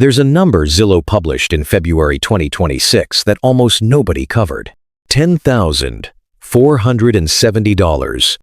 There's a number Zillow published in February 2026 that almost nobody covered. $10,470.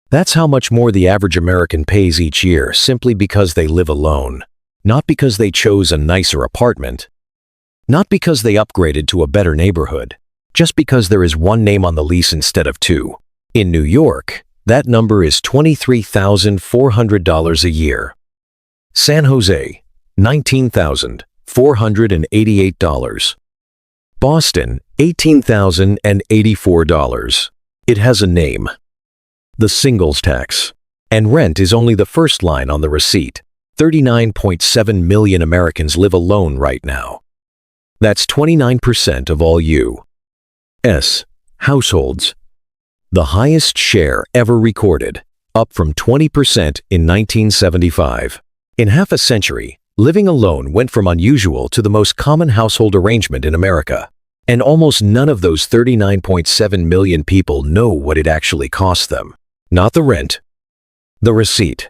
That's how much more the average American pays each year simply because they live alone. Not because they chose a nicer apartment. Not because they upgraded to a better neighborhood. Just because there is one name on the lease instead of two. In New York, that number is $23,400 a year. San Jose, $19,488. Boston, $18,084. It has a name. The singles tax. And rent is only the first line on the receipt. 39.7 million Americans live alone right now. That's 29% of all U.S. households. The highest share ever recorded, up from 20% in 1975. In half a century, living alone went from unusual to the most common household arrangement in America. And almost none of those 39.7 million people know what it actually costs them. Not the rent. The receipt.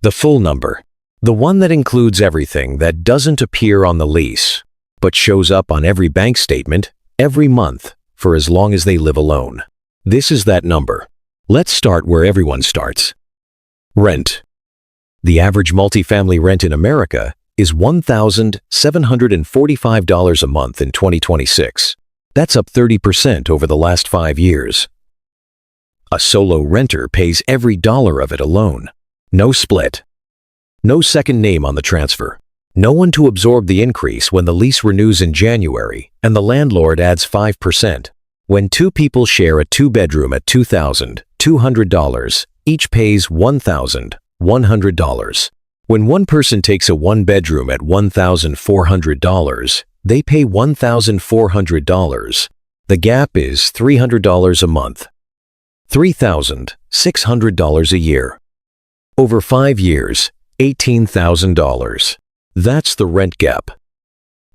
The full number. The one that includes everything that doesn't appear on the lease, but shows up on every bank statement, every month, for as long as they live alone. This is that number. Let's start where everyone starts. Rent. The average multifamily rent in America is $1,745 a month in 2026. That's up 30% over the last 5 years. A solo renter pays every dollar of it alone. No split. No second name on the transfer. No one to absorb the increase when the lease renews in January and the landlord adds 5%. When two people share a two-bedroom at $2,200, each pays $1,100. When one person takes a one-bedroom at $1,400, they pay $1,400. The gap is $300 a month. $3,600 a year. Over 5 years, $18,000. That's the rent gap.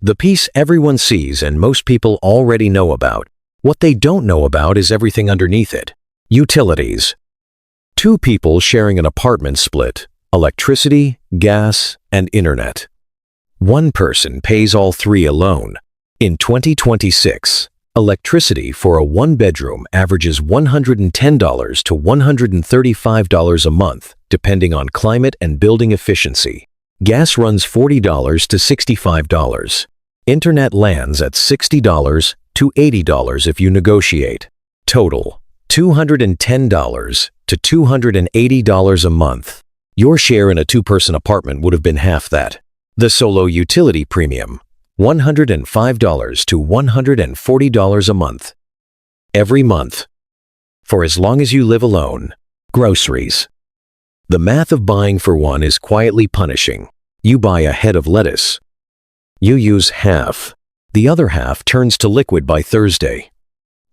The piece everyone sees and most people already know about. What they don't know about is everything underneath it. Utilities. Two people sharing an apartment split, electricity, gas, and internet. One person pays all three alone. In 2026, electricity for a one-bedroom averages $110 to $135 a month, depending on climate and building efficiency. Gas runs $40 to $65. Internet lands at $60 to $80 if you negotiate. Total, $210 to $280 a month. Your share in a two-person apartment would have been half that. The solo utility premium, $105 to $140 a month. Every month. For as long as you live alone. Groceries. The math of buying for one is quietly punishing. You buy a head of lettuce. You use half. The other half turns to liquid by Thursday.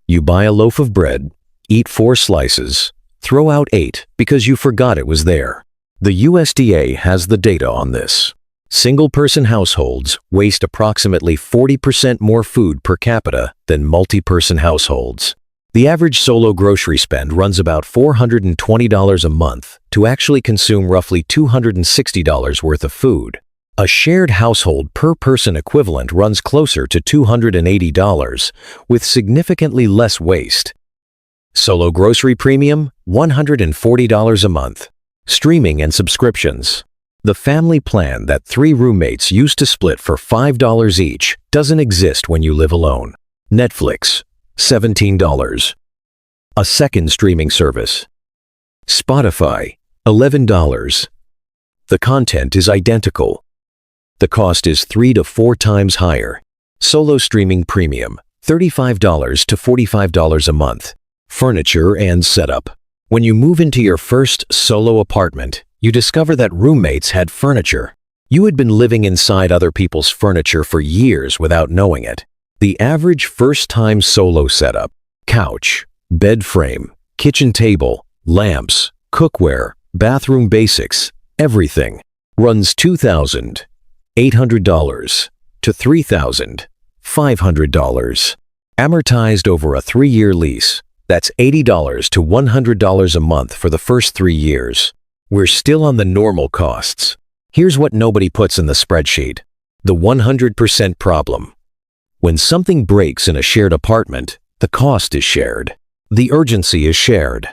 You buy a loaf of bread, eat 4 slices, throw out 8 because you forgot it was there. The USDA has the data on this. Single-person households waste approximately 40% more food per capita than multi-person households. The average solo grocery spend runs about $420 a month to actually consume roughly $260 worth of food. A shared household per person equivalent runs closer to $280, with significantly less waste. Solo grocery premium, $140 a month. Streaming and subscriptions. The family plan that 3 roommates used to split for $5 each doesn't exist when you live alone. Netflix, $17. A second streaming service. Spotify, $11. The content is identical. The cost is 3 to 4 times higher. Solo streaming premium, $35 to $45 a month. Furniture and setup. When you move into your first solo apartment, you discover that roommates had furniture. You had been living inside other people's furniture for years without knowing it. The average first-time solo setup, couch, bed frame, kitchen table, lamps, cookware, bathroom basics, everything, runs $2,800 to $3,500. Amortized over a 3-year lease, that's $80 to $100 a month for the first 3 years. We're still on the normal costs. Here's what nobody puts in the spreadsheet. The 100% problem. When something breaks in a shared apartment, the cost is shared. The urgency is shared.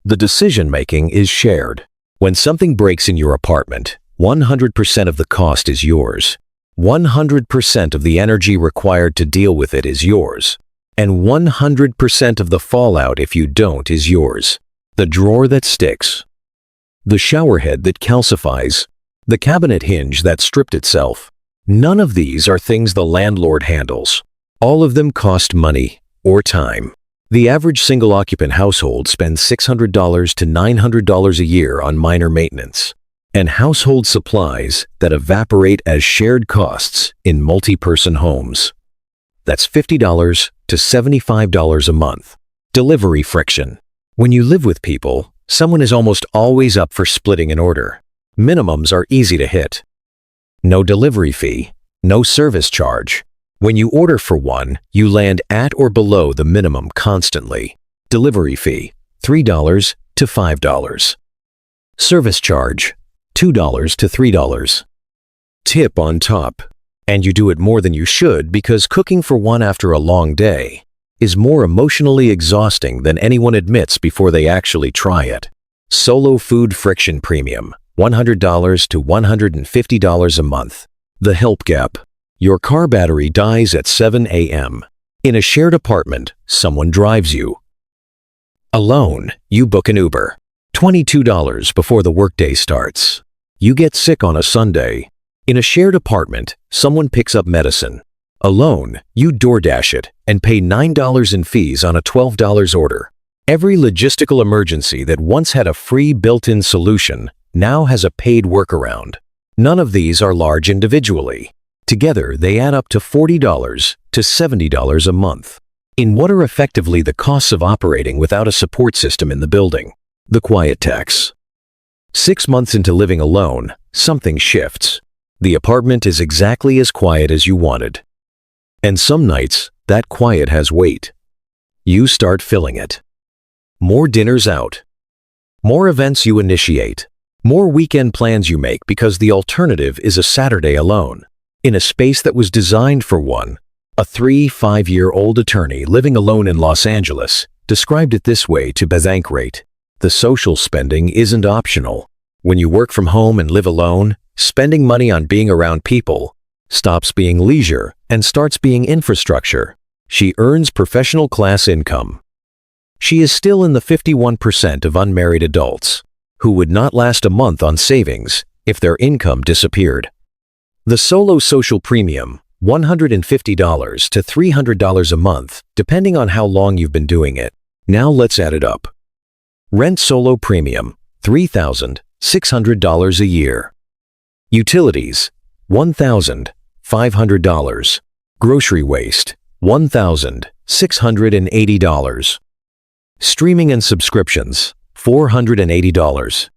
The decision-making is shared. When something breaks in your apartment, 100% of the cost is yours. 100% of the energy required to deal with it is yours. And 100% of the fallout if you don't is yours. The drawer that sticks. The shower head that calcifies. The cabinet hinge that stripped itself. None of these are things the landlord handles. All of them cost money or time. The average single-occupant household spends $600 to $900 a year on minor maintenance and household supplies that evaporate as shared costs in multi-person homes. That's $50 to $75 a month. Delivery friction. When you live with people, someone is almost always up for splitting an order. Minimums are easy to hit. No delivery fee, no service charge. When you order for one, you land at or below the minimum constantly. Delivery fee, $3 to $5. Service charge, $2 to $3. Tip on top. And you do it more than you should because cooking for one after a long day is more emotionally exhausting than anyone admits before they actually try it. Solo food friction premium, $100 to $150 a month. The help gap. Your car battery dies at 7 a.m. In a shared apartment, someone drives you. Alone, you book an Uber. $22 before the workday starts. You get sick on a Sunday. In a shared apartment, someone picks up medicine. Alone, you DoorDash it and pay $9 in fees on a $12 order. Every logistical emergency that once had a free built-in solution now has a paid workaround. None of these are large individually. Together, they add up to $40 to $70 a month. In what are effectively the costs of operating without a support system in the building. The quiet tax. 6 months into living alone, something shifts. The apartment is exactly as quiet as you wanted. And some nights, that quiet has weight. You start filling it. More dinners out. More events you initiate. More weekend plans you make because the alternative is a Saturday alone. In a space that was designed for one. A 5-year-old attorney living alone in Los Angeles described it this way to Bankrate. The social spending isn't optional. When you work from home and live alone, spending money on being around people stops being leisure and starts being infrastructure. She earns professional class income. She is still in the 51% of unmarried adults who would not last a month on savings if their income disappeared. The solo social premium, $150 to $300 a month, depending on how long you've been doing it. Now let's add it up. Rent solo premium, $3,600 a year. Utilities, $1,500. Grocery waste, $1,680. Streaming and subscriptions, $480.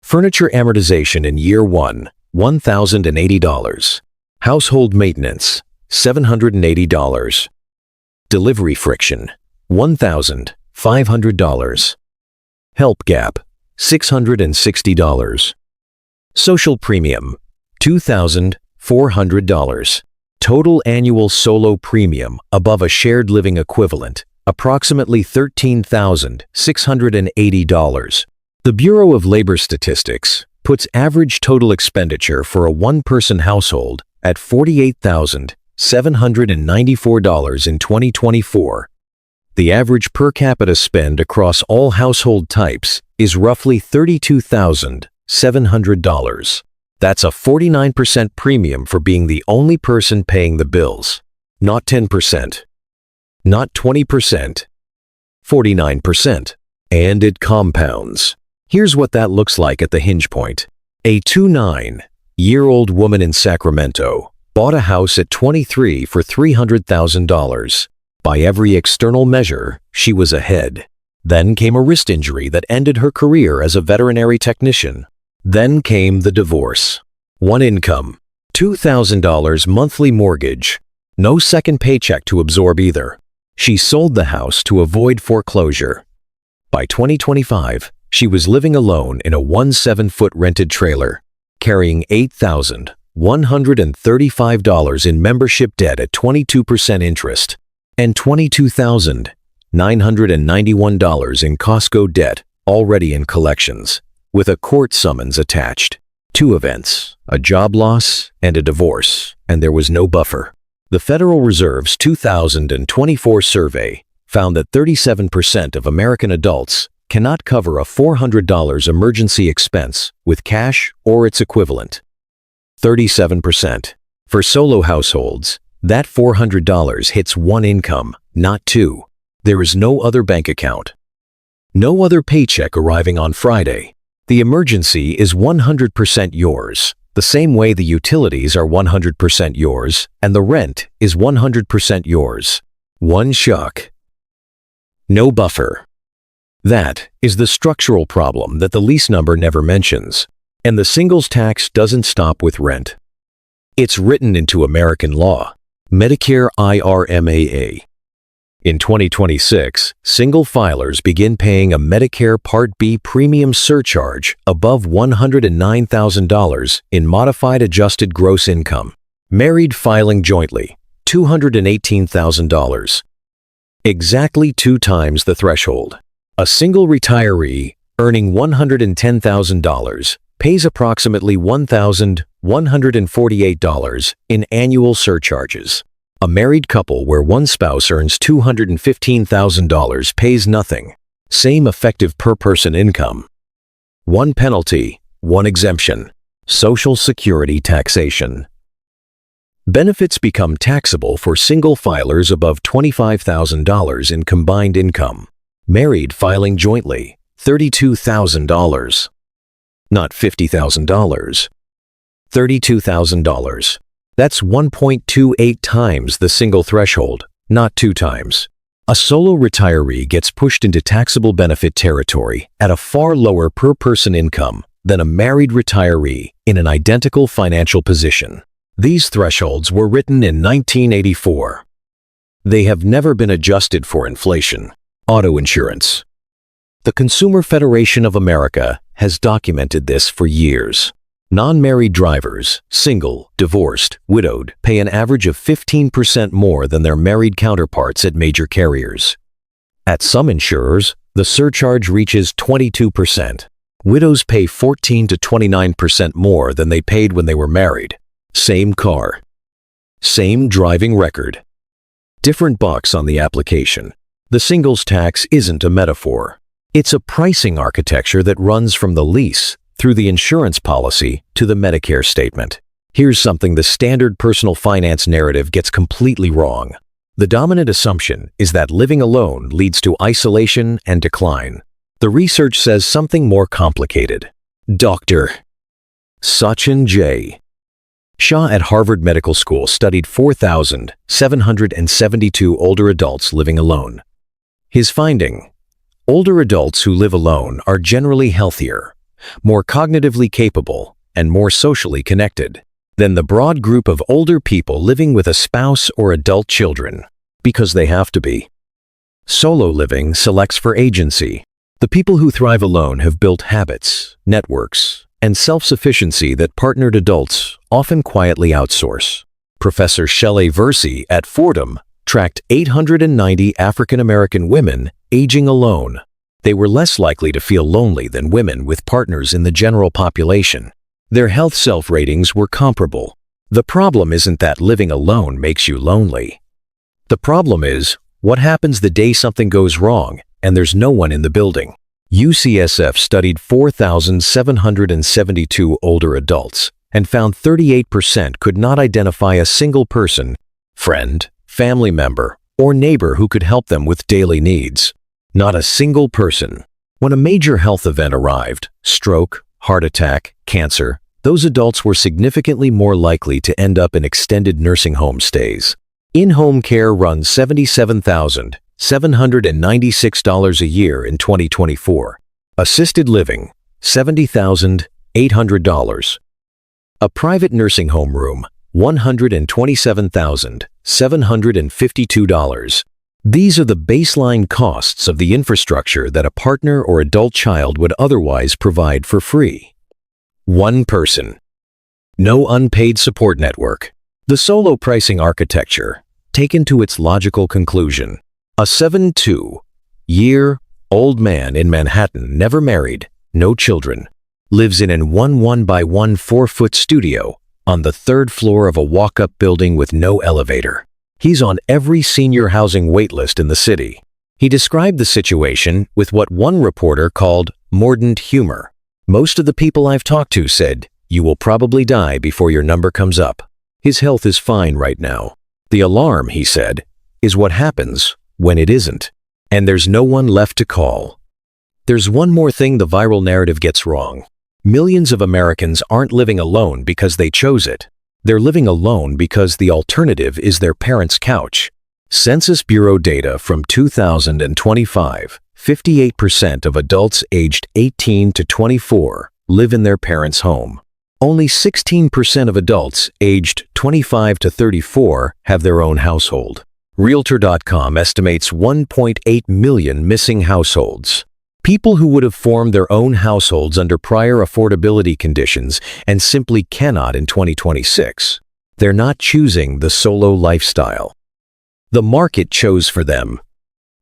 Furniture amortization in year 1, $1,080. Household maintenance, $780. Delivery friction, $1,500. Help gap, $660. Social premium, $2,400. Total annual solo premium above a shared living equivalent, approximately $13,680. The Bureau of Labor Statistics puts average total expenditure for a one-person household at $48,794 in 2024. The average per capita spend across all household types is roughly $32,700. That's a 49% premium for being the only person paying the bills. Not 10%. Not 20%. 49%. And it compounds. Here's what that looks like at the hinge point. A 29-year-old woman in Sacramento bought a house at 23 for $300,000. By every external measure, she was ahead. Then came a wrist injury that ended her career as a veterinary technician. Then came the divorce. One income, $2,000 monthly mortgage. No second paycheck to absorb either. She sold the house to avoid foreclosure. By 2025, she was living alone in a 7-foot rented trailer, carrying $8,000 $135 in membership debt at 22% interest, and $22,991 in Costco debt already in collections, with a court summons attached. 2 events, a job loss and a divorce, and there was no buffer. The Federal Reserve's 2024 survey found that 37% of American adults cannot cover a $400 emergency expense with cash or its equivalent. 37%. For solo households, that $400 hits one income, not two. There is no other bank account. No other paycheck arriving on Friday. The emergency is 100% yours, the same way the utilities are 100% yours and the rent is 100% yours. One shock. No buffer. That is the structural problem that the lease number never mentions. And the singles tax doesn't stop with rent. It's written into American law. Medicare IRMAA. In 2026, single filers begin paying a Medicare Part B premium surcharge above $109,000 in modified adjusted gross income. Married filing jointly, $218,000. Exactly 2 times the threshold. A single retiree earning $110,000 pays approximately $1,148 in annual surcharges. A married couple where one spouse earns $215,000 pays nothing. Same effective per-person income. One penalty, one exemption. Social Security taxation. Benefits become taxable for single filers above $25,000 in combined income. Married filing jointly, $32,000. Not $50,000. $32,000. That's 1.28 times the single threshold, not 2 times. A solo retiree gets pushed into taxable benefit territory at a far lower per-person income than a married retiree in an identical financial position. These thresholds were written in 1984. They have never been adjusted for inflation. Auto insurance. The Consumer Federation of America has documented this for years. Non-married drivers, single, divorced, widowed, pay an average of 15% more than their married counterparts at major carriers. At some insurers, the surcharge reaches 22%. Widows pay 14 to 29% more than they paid when they were married. Same car. Same driving record. Different box on the application. The singles tax isn't a metaphor. It's a pricing architecture that runs from the lease through the insurance policy to the Medicare statement. Here's something the standard personal finance narrative gets completely wrong. The dominant assumption is that living alone leads to isolation and decline. The research says something more complicated. Dr. Sachin J. Shah at Harvard Medical School studied 4,772 older adults living alone. His finding: older adults who live alone are generally healthier, more cognitively capable, and more socially connected than the broad group of older people living with a spouse or adult children, because they have to be. Solo living selects for agency. The people who thrive alone have built habits, networks, and self-sufficiency that partnered adults often quietly outsource. Professor Shelley Versey at Fordham tracked 890 African-American women aging alone. They were less likely to feel lonely than women with partners in the general population. Their health self-ratings were comparable. The problem isn't that living alone makes you lonely. The problem is, what happens the day something goes wrong and there's no one in the building? UCSF studied 4,772 older adults and found 38% could not identify a single person, friend, family member, or neighbor who could help them with daily needs. Not a single person. When a major health event arrived, stroke, heart attack, cancer, those adults were significantly more likely to end up in extended nursing home stays. In-home care runs $77,796 a year in 2024. Assisted living, $70,800. A private nursing home room, $127,752. These are the baseline costs of the infrastructure that a partner or adult child would otherwise provide for free. One person. No unpaid support network. The solo pricing architecture, taken to its logical conclusion. A 72-year-old man in Manhattan, never married, no children, lives in an 1 by 1 4-foot studio on the 3rd floor of a walk-up building with no elevator. He's on every senior housing waitlist in the city. He described the situation with what one reporter called mordant humor. Most of the people I've talked to said, "You will probably die before your number comes up." His health is fine right now. The alarm, he said, is what happens when it isn't, and there's no one left to call. There's one more thing the viral narrative gets wrong. Millions of Americans aren't living alone because they chose it. They're living alone because the alternative is their parents' couch. Census Bureau data from 2025, 58% of adults aged 18 to 24 live in their parents' home. Only 16% of adults aged 25 to 34 have their own household. Realtor.com estimates 1.8 million missing households. People who would have formed their own households under prior affordability conditions and simply cannot in 2026. They're not choosing the solo lifestyle. The market chose for them.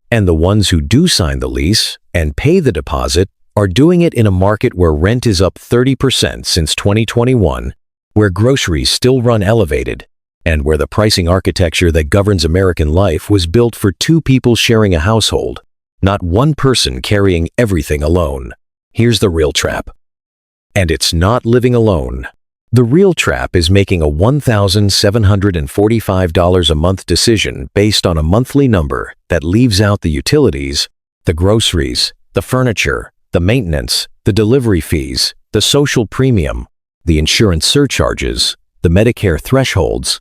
And the ones who do sign the lease and pay the deposit are doing it in a market where rent is up 30% since 2021, where groceries still run elevated, and where the pricing architecture that governs American life was built for 2 people sharing a household, not one person carrying everything alone. Here's the real trap. And it's not living alone. The real trap is making a $1,745 a month decision based on a monthly number that leaves out the utilities, the groceries, the furniture, the maintenance, the delivery fees, the social premium, the insurance surcharges, the Medicare thresholds,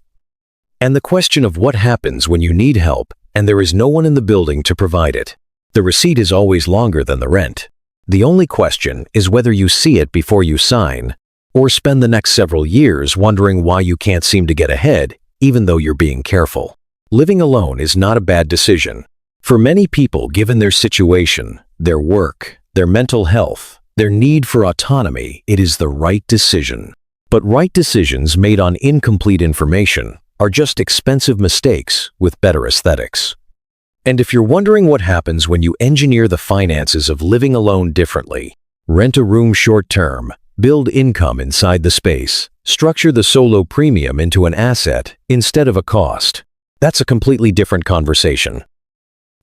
and the question of what happens when you need help and there is no one in the building to provide it. The receipt is always longer than the rent. The only question is whether you see it before you sign, or spend the next several years wondering why you can't seem to get ahead, even though you're being careful. Living alone is not a bad decision. For many people, given their situation, their work, their mental health, their need for autonomy, it is the right decision. But right decisions made on incomplete information are just expensive mistakes with better aesthetics. And if you're wondering what happens when you engineer the finances of living alone differently, rent a room short-term, build income inside the space, structure the solo premium into an asset instead of a cost, that's a completely different conversation.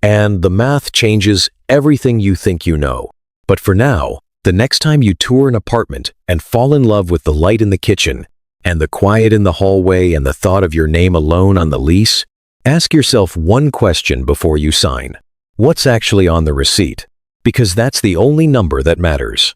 And the math changes everything you think you know. But for now, the next time you tour an apartment and fall in love with the light in the kitchen and the quiet in the hallway and the thought of your name alone on the lease, ask yourself one question before you sign. What's actually on the receipt? Because that's the only number that matters.